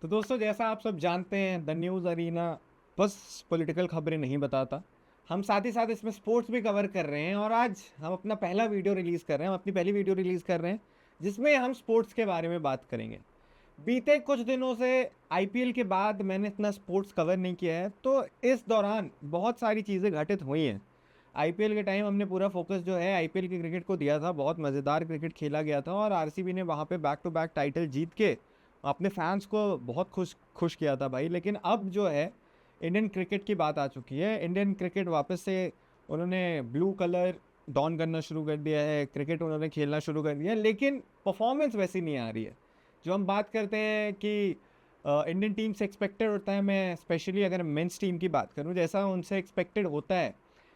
तो दोस्तों, जैसा आप सब जानते हैं, द न्यूज़ अरीना बस पॉलिटिकल खबरें नहीं बताता। हम साथ ही साथ इसमें स्पोर्ट्स भी कवर कर रहे हैं और आज हम अपना पहला वीडियो रिलीज़ कर रहे हैं। हम अपनी पहली वीडियो रिलीज़ कर रहे हैं जिसमें हम स्पोर्ट्स के बारे में बात करेंगे। बीते कुछ दिनों से आईपीएल के बाद मैंने इतना स्पोर्ट्स कवर नहीं किया है, तो इस दौरान बहुत सारी चीज़ें घटित हुई हैं। आईपीएल के टाइम हमने पूरा फोकस जो है आईपीएल के क्रिकेट को दिया था। बहुत मज़ेदार क्रिकेट खेला गया था और आरसीबी ने वहाँ पे बैक टू बैक टाइटल जीत के अपने फैंस को बहुत खुश खुश किया था भाई। लेकिन अब जो है इंडियन क्रिकेट की बात आ चुकी है। इंडियन क्रिकेट वापस से उन्होंने ब्लू कलर डॉन करना शुरू कर दिया है, क्रिकेट उन्होंने खेलना शुरू कर दिया है, लेकिन परफॉर्मेंस वैसी नहीं आ रही है। जो हम बात करते हैं कि इंडियन टीम से एक्सपेक्टेड होता है, मैं स्पेशली अगर मेंस टीम की बात करूं, जैसा उनसे एक्सपेक्टेड होता है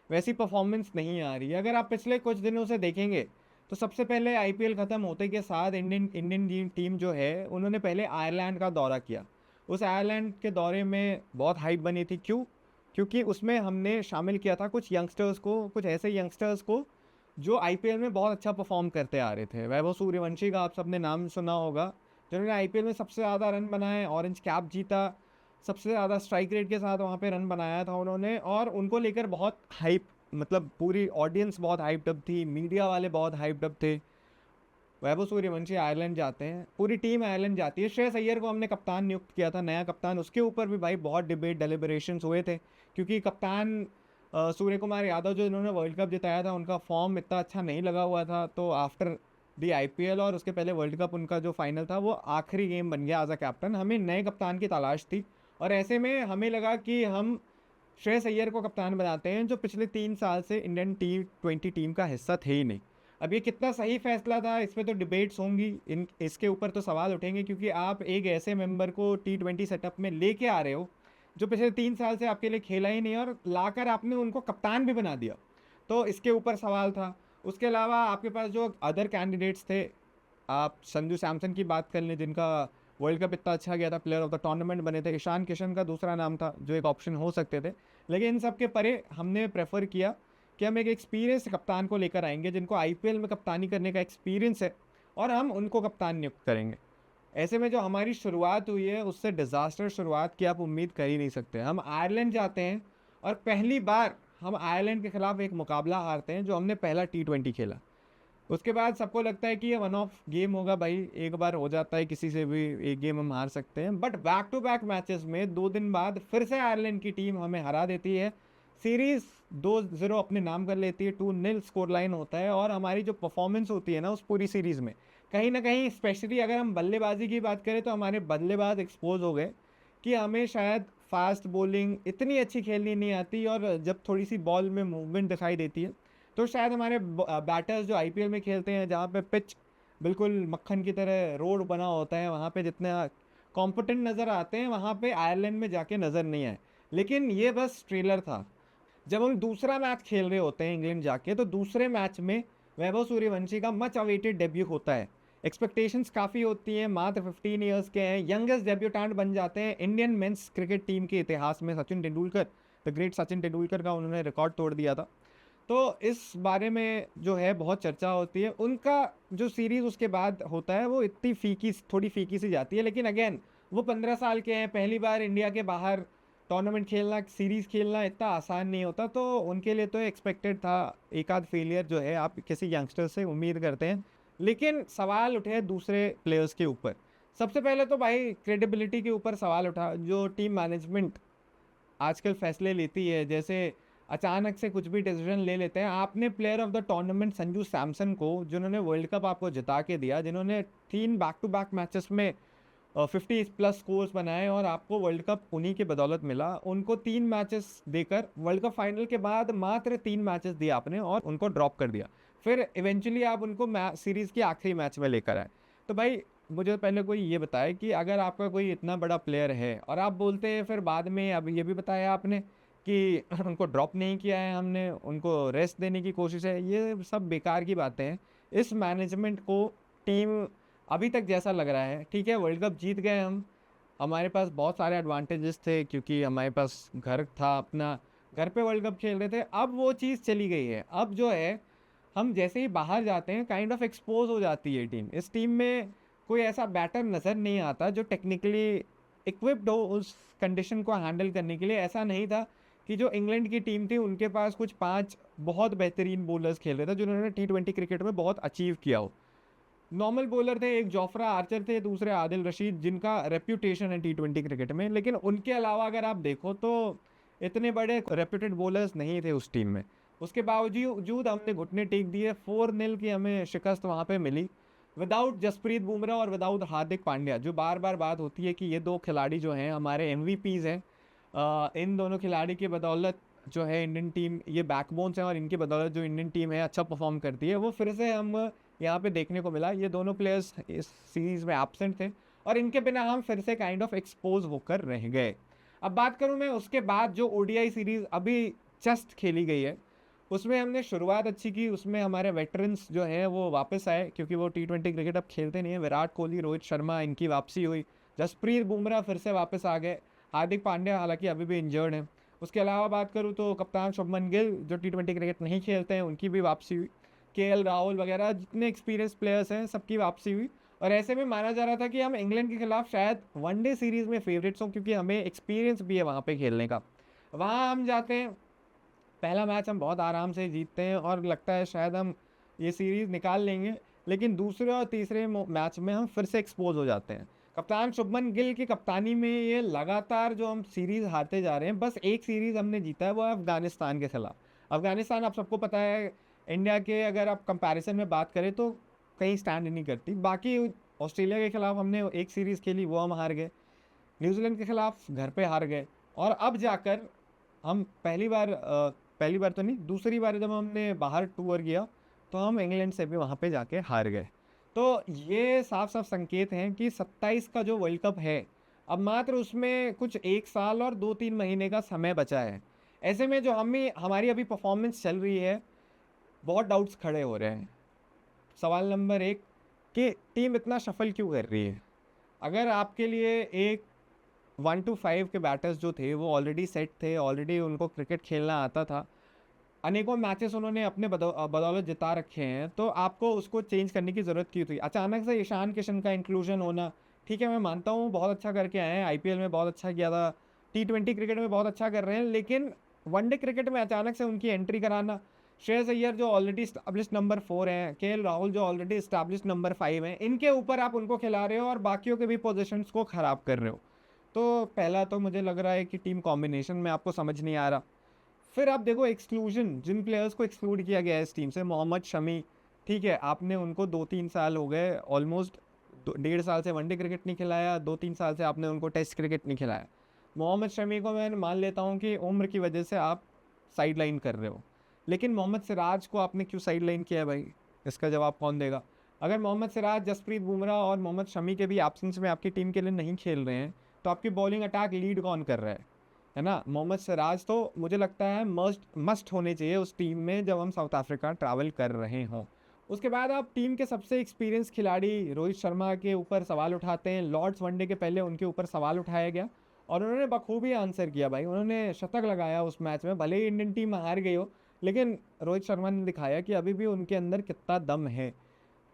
वैसी परफॉर्मेंस नहीं आ रही है। अगर आप पिछले कुछ दिनों से देखेंगे तो सबसे पहले आईपीएल ख़त्म होते के साथ इंडियन टीम जो है उन्होंने पहले आयरलैंड का दौरा किया। उस आयरलैंड के दौरे में बहुत हाइप बनी थी। क्यों? क्योंकि उसमें हमने शामिल किया था कुछ यंगस्टर्स को, कुछ ऐसे यंगस्टर्स को जो आईपीएल में बहुत अच्छा परफॉर्म करते आ रहे थे। वैभव सूर्यवंशी का आप सबने नाम सुना होगा, जिन्होंने आईपीएल में सबसे ज़्यादा रन बनाए, ऑरेंज कैप जीता, सबसे ज़्यादा स्ट्राइक रेट के साथ वहाँ पे रन बनाया था उन्होंने। और उनको लेकर बहुत हाइप, मतलब पूरी ऑडियंस बहुत हाइप्ड अप थी, मीडिया वाले बहुत हाइप्ड अप थे। वैभव सूर्यवंशी आयरलैंड जाते हैं, पूरी टीम आयरलैंड जाती है। श्रेयस अय्यर को हमने कप्तान नियुक्त किया था, नया कप्तान। उसके ऊपर भी भाई बहुत डिबेट डेलिब्रेशंस हुए थे, क्योंकि कप्तान सूर्य कुमार यादव जो इन्होंने वर्ल्ड कप जिताया था, उनका फॉर्म इतना अच्छा नहीं लगा हुआ था। तो आफ्टर दी आईपीएल और उसके पहले वर्ल्ड कप, उनका जो फाइनल था वो आखिरी गेम बन गया एज अ कैप्टन। हमें नए कप्तान की तलाश थी और ऐसे में हमें लगा कि हम श्रेयस अय्यर को कप्तान बनाते हैं, जो पिछले 3 साल से इंडियन T20 टीम का हिस्सा थे ही नहीं। अब ये कितना सही फैसला था, इस पर तो डिबेट्स होंगी, इन इसके ऊपर तो सवाल उठेंगे, क्योंकि आप एक ऐसे मेंबर को T20 सेटअप में लेके आ रहे हो जो पिछले 3 साल से आपके लिए खेला ही नहीं, और लाकर आपने उनको कप्तान भी बना दिया। तो इसके ऊपर सवाल था। उसके अलावा आपके पास जो अदर कैंडिडेट्स थे, आप संजू सैमसन की बात कर लें, जिनका वर्ल्ड कप इतना अच्छा गया था, प्लेयर ऑफ द टूर्नामेंट बने थे। ईशान किशन का दूसरा नाम था जो एक ऑप्शन हो सकते थे। लेकिन इन सब के परे हमने प्रेफर किया कि हम एक एक्सपीरियंस कप्तान को लेकर आएंगे, जिनको आईपीएल में कप्तानी करने का एक्सपीरियंस है, और हम उनको कप्तान नियुक्त करेंगे। ऐसे में जो हमारी शुरुआत हुई है उससे डिज़ास्टर शुरुआत की आप उम्मीद कर ही नहीं सकते। हम आयरलैंड जाते हैं और पहली बार हम आयरलैंड के खिलाफ एक मुकाबला हारते हैं, जो हमने पहला T20 खेला। उसके बाद सबको लगता है कि ये वन ऑफ गेम होगा भाई, एक बार हो जाता है, किसी से भी एक गेम हम हार सकते हैं। But back to back matches में 2 दिन बाद फिर से आयरलैंड की टीम हमें हरा देती है। सीरीज 2-0 अपने नाम कर लेती है, 2-0 स्कोर लाइन होता है। और हमारी जो परफॉर्मेंस होती है ना उस पूरी सीरीज़ में, कहीं ना कहीं स्पेशली अगर हम बल्लेबाजी की बात करें, तो हमारे बल्लेबाज एक्सपोज हो गए कि हमें शायद फास्ट बॉलिंग इतनी अच्छी खेलनी नहीं आती, और जब थोड़ी सी बॉल में मूवमेंट दिखाई देती है तो शायद हमारे बैटर्स जो आईपीएल में खेलते हैं, जहाँ पे पिच बिल्कुल मक्खन की तरह रोड बना होता है, वहाँ पे जितने कॉम्पिटेंट नज़र आते हैं, वहाँ पे आयरलैंड में जाके नज़र नहीं आए। लेकिन ये बस ट्रेलर था। जब हम दूसरा मैच खेल रहे होते हैं इंग्लैंड जाके, तो दूसरे मैच में वैभव सूर्यवंशी का मच अवेटेड डेब्यू होता है। एक्सपेक्टेशंस काफ़ी होती हैं, मात्र 15 ईयर्स के हैं, यंगेस्ट डेब्यूटेंट बन जाते हैं इंडियन मेंस क्रिकेट टीम के इतिहास में। सचिन तेंदुलकर, द ग्रेट सचिन तेंदुलकर का उन्होंने रिकॉर्ड तोड़ दिया था। तो इस बारे में जो है बहुत चर्चा होती है। उनका जो सीरीज़ उसके बाद होता है वो इतनी फीकी, थोड़ी फीकी सी जाती है। लेकिन अगेन, वो 15 साल के हैं, पहली बार इंडिया के बाहर टूर्नामेंट खेलना, सीरीज़ खेलना इतना आसान नहीं होता, तो उनके लिए तो एक्सपेक्टेड था। एक आध फेलियर जो है आप किसी यंगस्टर से उम्मीद करते हैं। लेकिन सवाल उठे दूसरे प्लेयर्स के ऊपर। सबसे पहले तो भाई क्रेडिबिलिटी के ऊपर सवाल उठा। जो टीम मैनेजमेंट आजकल फैसले लेती है, जैसे अचानक से कुछ भी डिसीजन ले लेते हैं। आपने player of the tournament Sanju Samson को, जिन्होंने वर्ल्ड कप आपको जिता के दिया, जिन्होंने 3 बैक-टू-बैक मैचेस में 50+ स्कोर्स बनाए और आपको वर्ल्ड कप उन्हीं के बदौलत मिला, उनको 3 मैचेस देकर वर्ल्ड कप फाइनल के बाद मात्र 3 मैचेस दिए आपने और उनको ड्रॉप कर दिया। फिर इवेंचुअली आप उनको सीरीज़ के आखिरी मैच में लेकर आए। तो भाई, मुझे पहले कोई ये बताए कि अगर आपका कोई इतना बड़ा प्लेयर है और आप बोलते हैं फिर बाद में, अब ये भी बताया आपने कि उनको ड्रॉप नहीं किया है हमने, उनको रेस्ट देने की कोशिश है, ये सब बेकार की बातें हैं। इस मैनेजमेंट को, टीम अभी तक जैसा लग रहा है, ठीक है वर्ल्ड कप जीत गए हम, हमारे पास बहुत सारे एडवांटेजेस थे क्योंकि हमारे पास घर था अपना, घर पे वर्ल्ड कप खेल रहे थे। अब वो चीज़ चली गई है। अब जो है, हम जैसे ही बाहर जाते हैं काइंड ऑफ एक्सपोज हो जाती है टीम। इस टीम में कोई ऐसा बैटर नज़र नहीं आता जो टेक्निकली इक्विप्ड हो उस कंडीशन को हैंडल करने के लिए। ऐसा नहीं था कि जो इंग्लैंड की टीम थी उनके पास कुछ 5 बहुत बेहतरीन बॉलर्स खेल रहे थे जिन्होंने T20 क्रिकेट में बहुत अचीव किया हो। नॉर्मल बॉलर थे, एक जोफ्रा आर्चर थे, दूसरे आदिल रशीद, जिनका रेप्यूटेशन है T20 क्रिकेट में, लेकिन उनके अलावा अगर आप देखो तो इतने बड़े रेप्यूटेड बॉलर्स नहीं थे उस टीम में। उसके बावजूद हमने घुटने टेक दिए, 4-0 की हमें शिकस्त वहाँ पे मिली, विदाउट जसप्रीत बुमराह और विदाउट हार्दिक पांड्या। जो बार बार बात होती है कि ये दो खिलाड़ी जो हैं हमारे MVPs हैं, इन दोनों खिलाड़ी की बदौलत जो है इंडियन टीम ये बैकबोन्स हैं, और इनकी बदौलत जो इंडियन टीम है अच्छा परफॉर्म करती है, वो फिर से हम यहाँ पे देखने को मिला। ये दोनों प्लेयर्स इस सीरीज़ में एब्सेंट थे और इनके बिना हम फिर से काइंड ऑफ एक्सपोज होकर रह गए। अब बात करूँ मैं उसके बाद जो ODI सीरीज़ अभी जस्ट खेली गई है, उसमें हमने शुरुआत अच्छी की, उसमें हमारे वेटरन्स जो हैं वो वापस आए, क्योंकि वो T20 क्रिकेट अब खेलते नहीं है। विराट कोहली, रोहित शर्मा, इनकी वापसी हुई, जसप्रीत बुमराह फिर से वापस आ गए, हार्दिक पांड्या हालांकि अभी भी इंजर्ड हैं। उसके अलावा बात करूँ तो कप्तान शुभमन गिल जो T20 क्रिकेट नहीं खेलते हैं उनकी भी वापसी हुई, KL राहुल वगैरह जितने एक्सपीरियंस प्लेयर्स हैं सबकी वापसी हुई। और ऐसे में माना जा रहा था कि हम इंग्लैंड के खिलाफ शायद वनडे सीरीज़ में फेवरेट्स हों, क्योंकि हमें एक्सपीरियंस भी है वहाँ पे खेलने का। वहाँ हम जाते हैं, पहला मैच हम बहुत आराम से जीतते हैं और लगता है शायद हम ये सीरीज़ निकाल लेंगे, लेकिन दूसरे और तीसरे मैच में हम फिर से एक्सपोज हो जाते हैं। कप्तान शुभमन गिल की कप्तानी में ये लगातार जो हम सीरीज़ हारते जा रहे हैं, बस एक सीरीज़ हमने जीता है, वो है अफ़गानिस्तान के खिलाफ। अफ़गानिस्तान आप सबको पता है इंडिया के, अगर आप कंपैरिजन में बात करें तो कहीं स्टैंड नहीं करती। बाकी ऑस्ट्रेलिया के खिलाफ हमने एक सीरीज़ खेली, वो हम हार गए, न्यूजीलैंड के खिलाफ घर पे हार गए, और अब जाकर हम पहली बार तो नहीं, दूसरी बार जब हमने बाहर टूर किया तो हम इंग्लैंड से भी वहाँ पे जाके हार गए। तो ये साफ साफ संकेत हैं कि 27 का जो वर्ल्ड कप है, अब मात्र उसमें कुछ 1 साल और 2-3 महीने का समय बचा है। ऐसे में जो हमारी अभी परफॉर्मेंस चल रही है, बहुत डाउट्स खड़े हो रहे हैं। सवाल नंबर 1 कि टीम इतना शफल क्यों कर रही है? अगर आपके लिए एक 1 to 5 के बैटर्स जो थे वो ऑलरेडी सेट थे, ऑलरेडी उनको क्रिकेट खेलना आता था, अनेकों मैचेस उन्होंने अपने बदौलत जिता रखे हैं, तो आपको उसको चेंज करने की ज़रूरत क्यों थी? अचानक से ईशान किशन का इंक्लूजन होना, ठीक है मैं मानता हूँ बहुत अच्छा करके आए हैं, IPL में बहुत अच्छा किया था, T20 क्रिकेट में बहुत अच्छा कर रहे हैं, लेकिन वनडे क्रिकेट में अचानक से उनकी एंट्री कराना, श्रेयस अय्यर जो ऑलरेडी इस्टेब्लिश नंबर 4 हैं, KL राहुल जो ऑलरेडी इस्टेब्लिश नंबर 5 हैं, इनके ऊपर आप उनको खिला रहे हो और बाकियों के भी पोजिशंस को ख़राब कर रहे हो। तो पहला तो मुझे लग रहा है कि टीम कॉम्बिनेशन में आपको समझ नहीं आ रहा। फिर आप देखो एक्सक्लूजन, जिन प्लेयर्स को एक्सक्लूड किया गया है इस टीम से, मोहम्मद शमी, ठीक है आपने उनको 2-3 साल हो गए, ऑलमोस्ट 1.5 साल से वनडे क्रिकेट नहीं खिलाया, 2-3 साल से आपने उनको टेस्ट क्रिकेट नहीं खिलाया। मोहम्मद शमी को मैं मान लेता हूँ कि उम्र की वजह से आप साइड लाइन कर रहे हो, लेकिन मोहम्मद सिराज को आपने क्यों साइड लाइन किया है भाई? इसका जवाब कौन देगा? अगर मोहम्मद सिराज, जसप्रीत बुमराह और मोहम्मद शमी के भी एब्सेंस में आपकी टीम के लिए नहीं खेल रहे हैं, तो आपकी बॉलिंग अटैक लीड कौन कर रहा है ना? मोहम्मद सिराज तो मुझे लगता है मस्ट होने चाहिए उस टीम में जब हम साउथ अफ्रीका ट्रैवल कर रहे हों। उसके बाद आप टीम के सबसे एक्सपीरियंस खिलाड़ी रोहित शर्मा के ऊपर सवाल उठाते हैं। लॉर्ड्स वनडे के पहले उनके ऊपर सवाल उठाया गया और उन्होंने बखूबी आंसर किया भाई, उन्होंने शतक लगाया उस मैच में, भले ही इंडियन टीम हार गई हो, लेकिन रोहित शर्मा ने दिखाया कि अभी भी उनके अंदर कितना दम है।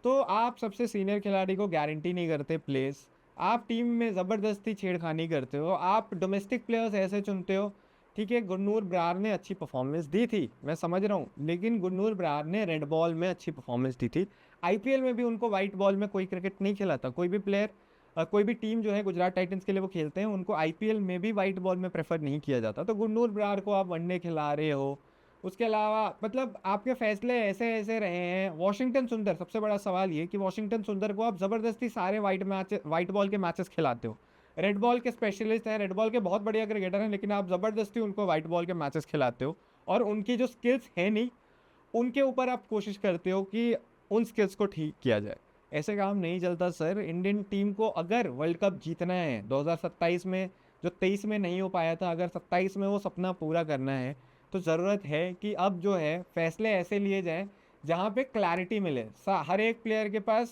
तो आप सबसे सीनियर खिलाड़ी को गारंटी नहीं करते प्लेस, आप टीम में ज़बरदस्ती छेड़खानी करते हो, आप डोमेस्टिक प्लेयर्स ऐसे चुनते हो। ठीक है गुरनूर बरार ने अच्छी परफॉर्मेंस दी थी, मैं समझ रहा हूँ, लेकिन गुरनूर बरार ने रेड बॉल में अच्छी परफॉर्मेंस दी थी। IPL में भी उनको वाइट बॉल में कोई क्रिकेट नहीं खिलाता, कोई भी प्लेयर, कोई भी टीम जो है, गुजरात टाइटंस के लिए वो खेलते हैं, उनको IPL में भी वाइट बॉल में प्रेफर नहीं किया जाता। तो गुरनूर बरार को आप वनडे खिला रहे हो, उसके अलावा मतलब आपके फैसले ऐसे ऐसे रहे हैं। वॉशिंगटन सुंदर, सबसे बड़ा सवाल ये कि वॉशिंगटन सुंदर को आप ज़बरदस्ती सारे वाइट बॉल के मैचेस खिलाते हो। रेड बॉल के स्पेशलिस्ट हैं, रेड बॉल के बहुत बढ़िया क्रिकेटर हैं, लेकिन आप ज़बरदस्ती उनको वाइट बॉल के मैचेस खिलाते हो, और उनकी जो स्किल्स हैं नहीं, उनके ऊपर आप कोशिश करते हो कि उन स्किल्स को ठीक किया जाए। ऐसे काम नहीं चलता सर। इंडियन टीम को अगर वर्ल्ड कप जीतना है 2027 में, जो 23 में नहीं हो पाया था, अगर 27 में वो सपना पूरा करना है, तो ज़रूरत है कि अब जो है फैसले ऐसे लिए जाएं जहाँ पे क्लैरिटी मिले, हर एक प्लेयर के पास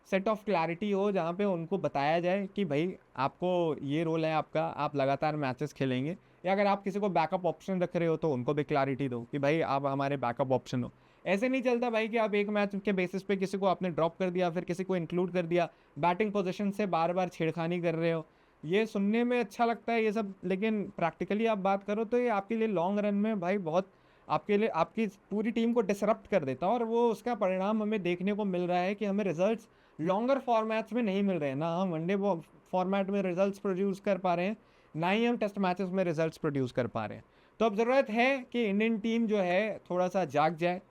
सेट ऑफ क्लैरिटी हो, जहाँ पे उनको बताया जाए कि भाई आपको ये रोल है आपका, आप लगातार मैचेस खेलेंगे, या अगर आप किसी को बैकअप ऑप्शन रख रहे हो तो उनको भी क्लैरिटी दो कि भाई आप हमारे बैकअप ऑप्शन हो। ऐसे नहीं चलता भाई कि आप एक मैच के बेसिस पे किसी को आपने ड्रॉप कर दिया, फिर किसी को इंक्लूड कर दिया, बैटिंग पोजीशन से बार बार छेड़खानी कर रहे हो, ये सुनने में अच्छा लगता है ये सब, लेकिन प्रैक्टिकली आप बात करो तो ये आपके लिए लॉन्ग रन में भाई बहुत आपके लिए आपकी पूरी टीम को डिसरप्ट कर देता है, और वो उसका परिणाम हमें देखने को मिल रहा है कि हमें रिजल्ट्स लॉन्गर फॉर्मेट्स में नहीं मिल रहे हैं। ना हम वनडे फॉर्मेट में रिजल्ट्स प्रोड्यूस कर पा रहे हैं, ना ही हम टेस्ट मैचेस में रिजल्ट्स प्रोड्यूस कर पा रहे हैं। तो अब ज़रूरत है कि इंडियन टीम जो है थोड़ा सा जाग जाए।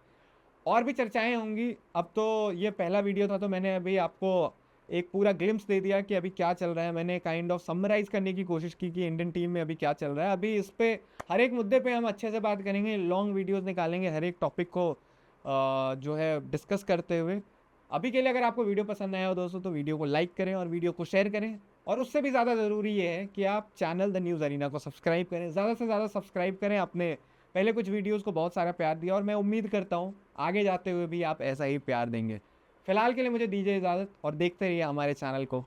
और भी चर्चाएं होंगी। अब तो ये पहला वीडियो था तो मैंने अभी आपको एक पूरा ग्लिम्स दे दिया कि अभी क्या चल रहा है। मैंने काइंड ऑफ समराइज़ करने की कोशिश की कि इंडियन टीम में अभी क्या चल रहा है। अभी इस पे हर एक मुद्दे पे हम अच्छे से बात करेंगे, लॉन्ग वीडियोस निकालेंगे हर एक टॉपिक को जो है डिस्कस करते हुए। अभी के लिए अगर आपको वीडियो पसंद आया हो दोस्तों तो वीडियो को लाइक करें और वीडियो को शेयर करें, और उससे भी ज़्यादा ज़रूरी ये है कि आप चैनल द न्यूज़ अरीना को सब्सक्राइब करें, ज़्यादा से ज़्यादा सब्सक्राइब करें। आपने पहले कुछ वीडियोस को बहुत सारा प्यार दिया और मैं उम्मीद करता हूँ आगे जाते हुए भी आप ऐसा ही प्यार देंगे। फिलहाल के लिए मुझे दीजिए इजाज़त और देखते रहिए हमारे चैनल को।